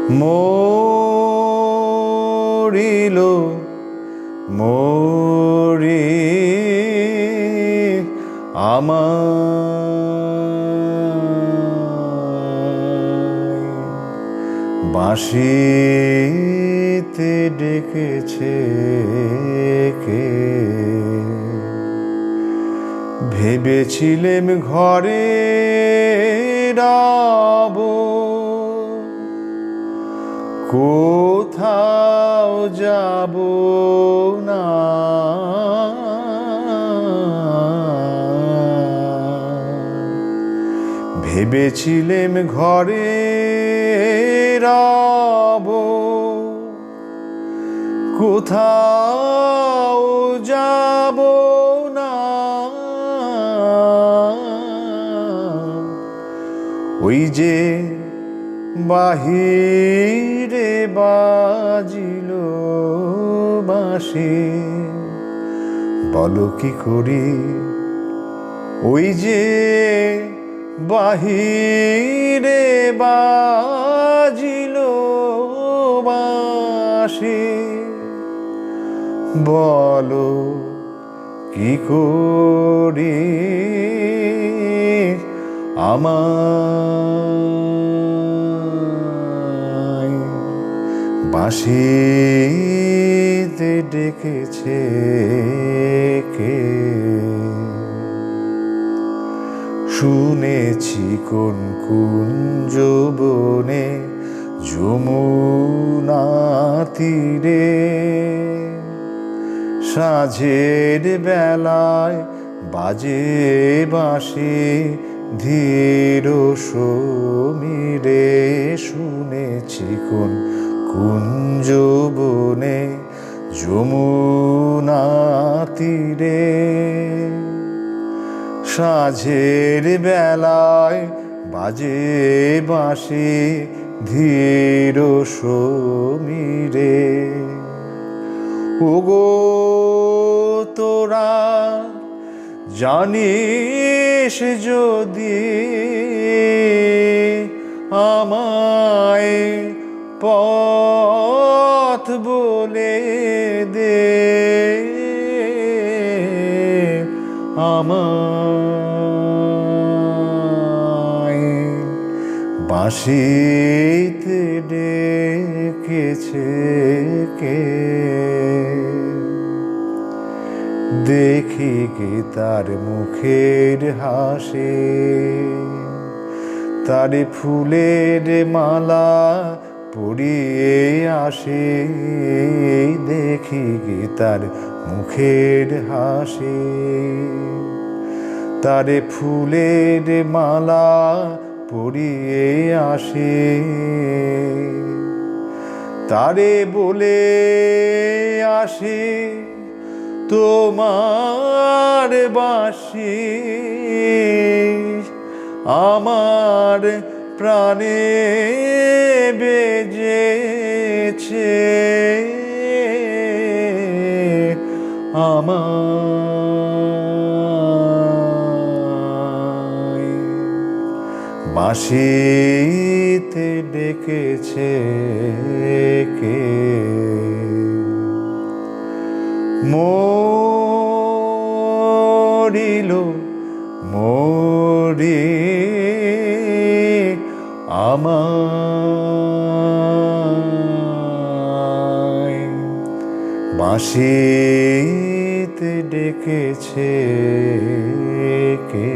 মরিল মরি আমায় বাঁশিতে ডেকেছে কে? ভেবেছিলেম ঘরে রব, কোথাও যাব না। ভেবেছিলেম ঘরে রব, কোথাও যাব না। ওই যে বাহিরে বাজিল বাঁশি, বলো কি করি? ওই যে বাহিরে বাজিল বাঁশি, বলো কি করি? আমায় বাঁশিতে ডেকেছে কে? শুনেছি কোন কুঞ্জ বনে যমুনা তীরে, সাঁঝের বেলায় বাজে বাঁশি ধীর সমীরে। শুনেছি কোন কুঞ্জ বনে যমুনা তীরে, সাঁঝের বেলায় বাজে বাঁশি ধীর সমীরে। ওগো তোরা জানিস যদি আমায় পথ বলে দে, আমায় বাঁশিতে ডেকেছে কে? দেখি কি তার মুখের হাসি, তার ফুলের মালা পরিয়ে আসে। দেখি কি তার মুখের হাসি, তার ফুলের মালা পরিয়ে আসে। তারে বলে আসে তোমার বাঁশি আমার প্রাণে বেজেছে, আমায় বাঁশিতে ডেকেছে কে? মরিল মরি আমায় বাঁশিতে ডেকেছে কে?